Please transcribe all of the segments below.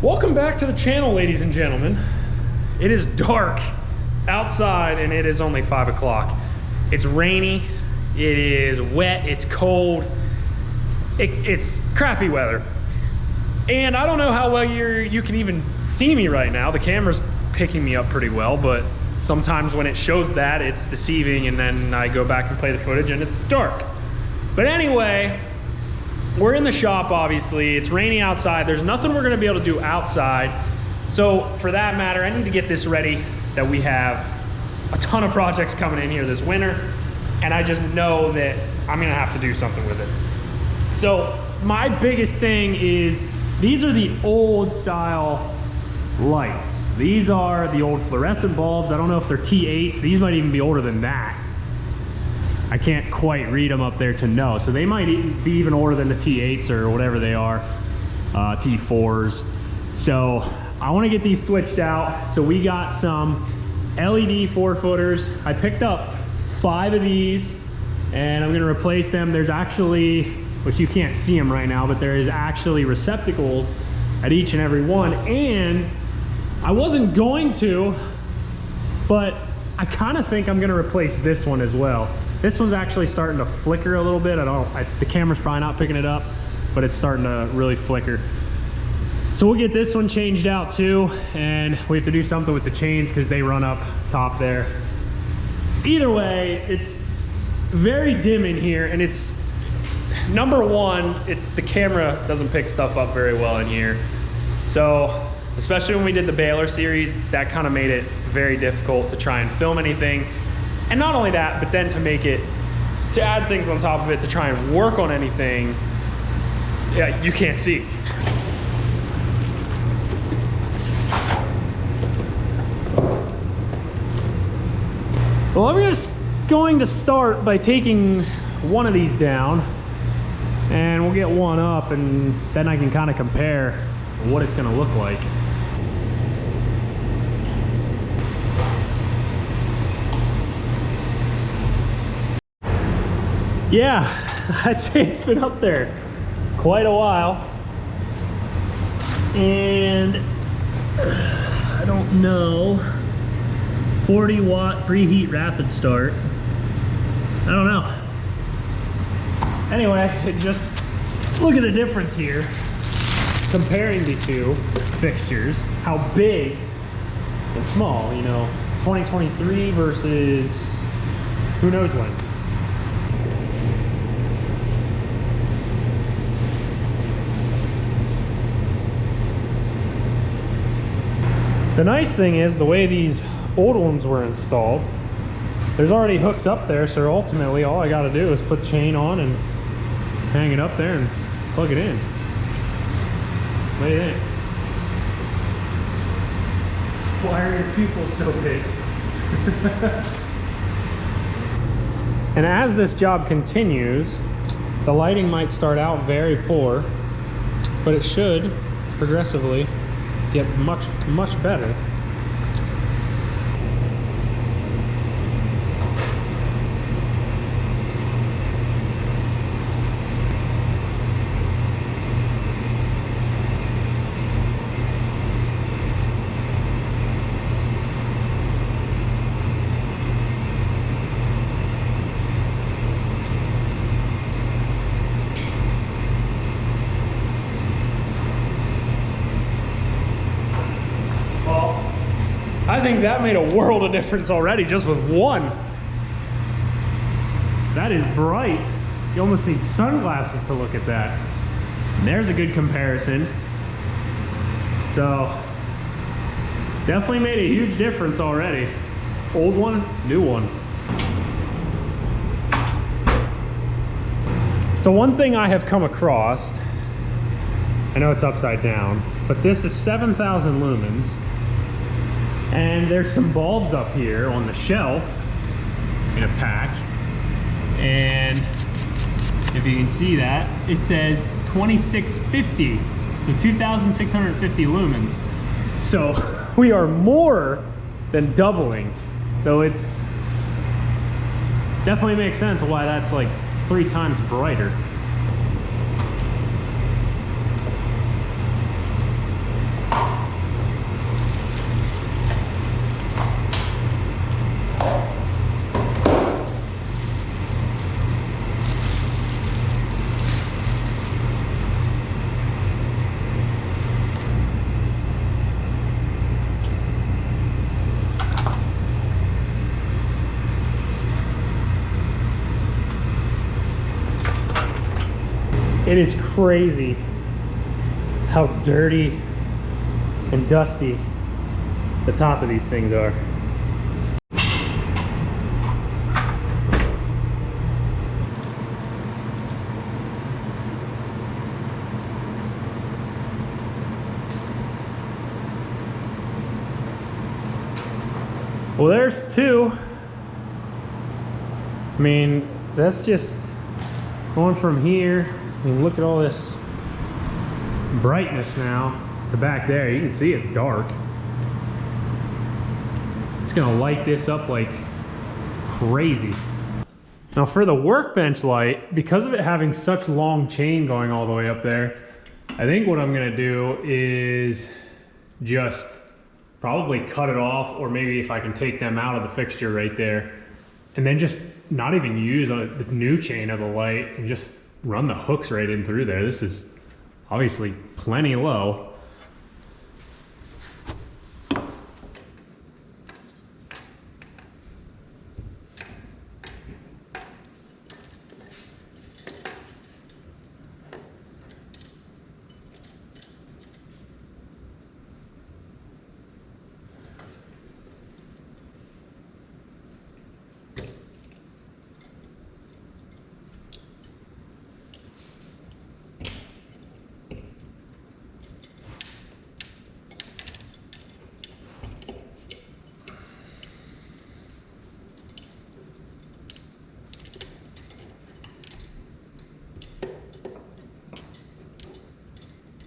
Welcome back to the channel, ladies and gentlemen. It is dark outside and it is only 5 o'clock. It's rainy, it is wet, it's cold, it's crappy weather. And I don't know how well you can even see me right now. The camera's picking me up pretty well, but sometimes when it shows that, it's deceiving, and then I go back and play the footage and it's dark. But anyway, we're in the shop, obviously. It's raining outside. There's nothing we're gonna be able to do outside. So for that matter, I need to get this ready, that we have a ton of projects coming in here this winter, and I just know that I'm gonna have to do something with it. So my biggest thing is, these are the old style lights. These are the old fluorescent bulbs. I don't know if they're T8s. These might even be older than that. I can't quite read them up there to know. So they might be even older than the T8s or whatever they are, T4s. So I want to get these switched out. So we got some LED 4-footers. I picked up 5 of these and I'm going to replace them. There's actually, which you can't see them right now, but there is actually receptacles at each and every one. And I wasn't going to, but I kind of think I'm going to replace this one as well. This one's actually starting to flicker a little bit. The camera's probably not picking it up, but it's starting to really flicker. So we'll get this one changed out too, and we have to do something with the chains because they run up top there. Either way, it's very dim in here, and it's, number one, the camera doesn't pick stuff up very well in here. So, especially when we did the Baylor series, that kind of made it very difficult to try and film anything. And not only that, but then to add things on top of it, to try and work on anything, yeah, you can't see. Well, I'm just going to start by taking one of these down, and we'll get one up, and then I can kind of compare what it's gonna look like. Yeah, I'd say it's been up there quite a while. And I don't know, 40 watt preheat rapid start. I don't know. Anyway, just look at the difference here comparing the two fixtures, how big and small, you know, 2023 versus who knows when. The nice thing is, the way these old ones were installed, there's already hooks up there, so ultimately all I gotta do is put the chain on and hang it up there and plug it in. What do you think? Why are your pupils so big? And as this job continues, the lighting might start out very poor, but it should progressively get much better. I think that made a world of difference already, just with one. That is bright. You almost need sunglasses to look at that. And there's a good comparison. So, definitely made a huge difference already. Old one, new one. So one thing I have come across, I know it's upside down, but this is 7,000 lumens. And there's some bulbs up here on the shelf in a pack, and if you can see that, it says 2650, so 2,650 lumens. So we are more than doubling. So it's definitely makes sense why that's like 3 times brighter. It is crazy how dirty and dusty the top of these things are. Well, there's two. I mean, that's just going from here. I mean, look at all this brightness now to back there. You can see it's dark. It's gonna light this up like crazy. Now for the workbench light, because of it having such long chain going all the way up there, I think what I'm gonna do is just probably cut it off, or maybe if I can take them out of the fixture right there, and then just not even use the new chain of the light and just run the hooks right in through there. This is obviously plenty low.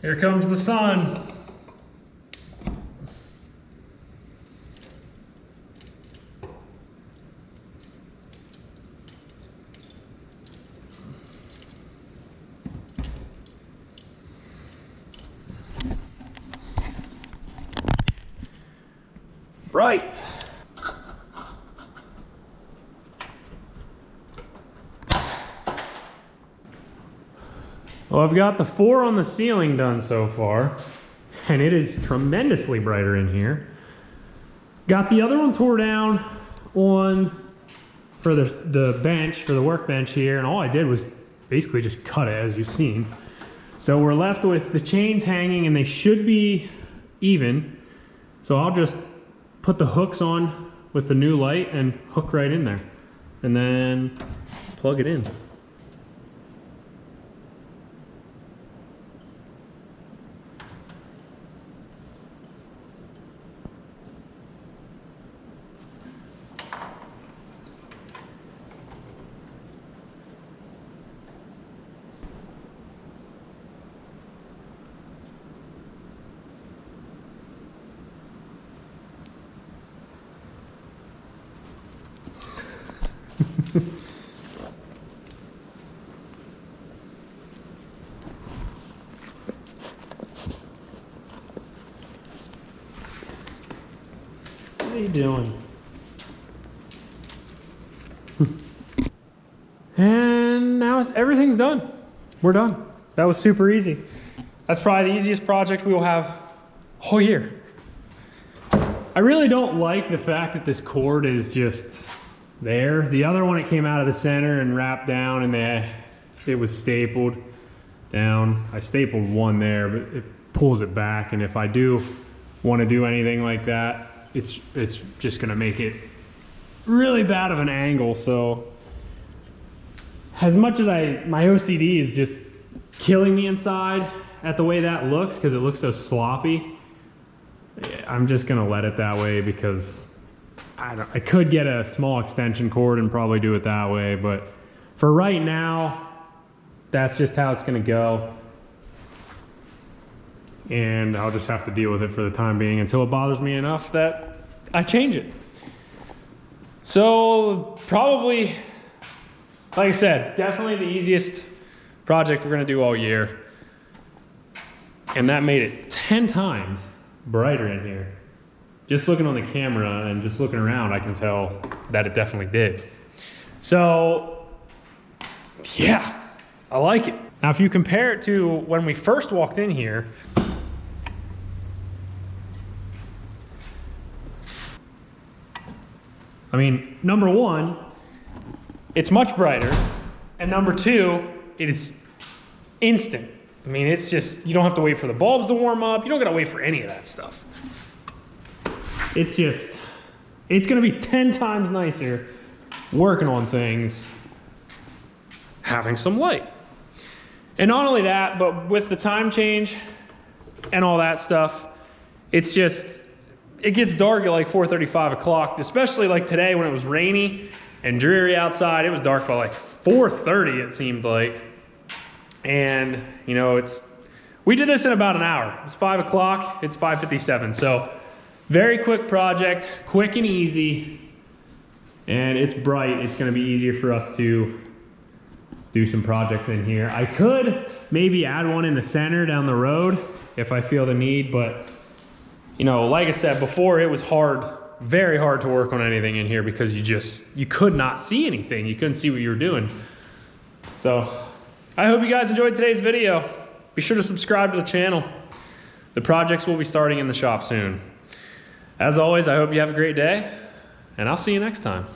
Here comes the sun. Right. Well, I've got the 4 on the ceiling done so far, and it is tremendously brighter in here. Got the other one tore down for the bench, for the workbench here, and all I did was basically just cut it, as you've seen. So we're left with the chains hanging, and they should be even. So I'll just put the hooks on with the new light and hook right in there, and then plug it in. What are you doing? And now everything's done. We're done. That was super easy. That's probably the easiest project we will have all year. I really don't like the fact that this cord is just there. The other one, it came out of the center and wrapped down, and it was stapled down. I stapled one there, but it pulls it back, and if I do want to do anything like that, it's just gonna make it really bad of an angle. So as much as my OCD is just killing me inside at the way that looks, because it looks so sloppy, I'm just gonna let it that way, because I could get a small extension cord and probably do it that way, but for right now, that's just how it's gonna go. And I'll just have to deal with it for the time being until it bothers me enough that I change it. So probably, like I said, definitely the easiest project we're gonna do all year. And that made it 10 times brighter in here. Just looking on the camera and just looking around, I can tell that it definitely did. So yeah, I like it. Now, if you compare it to when we first walked in here, I mean, number one, it's much brighter. And number two, it is instant. I mean, it's just, you don't have to wait for the bulbs to warm up. You don't gotta wait for any of that stuff. It's just, it's gonna be 10 times nicer working on things having some light. And not only that, but with the time change and all that stuff, it's just, it gets dark at like 4:30, 5 o'clock, especially like today when it was rainy and dreary outside. It was dark by like 4:30, it seemed like. And you know, we did this in about an hour. It's 5 o'clock, it's 5:57. So very quick project, quick and easy. And it's bright. It's gonna be easier for us to do some projects in here. I could maybe add one in the center down the road if I feel the need, but you know, like I said before, it was hard, very hard to work on anything in here because you could not see anything. You couldn't see what you were doing. So I hope you guys enjoyed today's video. Be sure to subscribe to the channel. The projects will be starting in the shop soon. As always, I hope you have a great day, and I'll see you next time.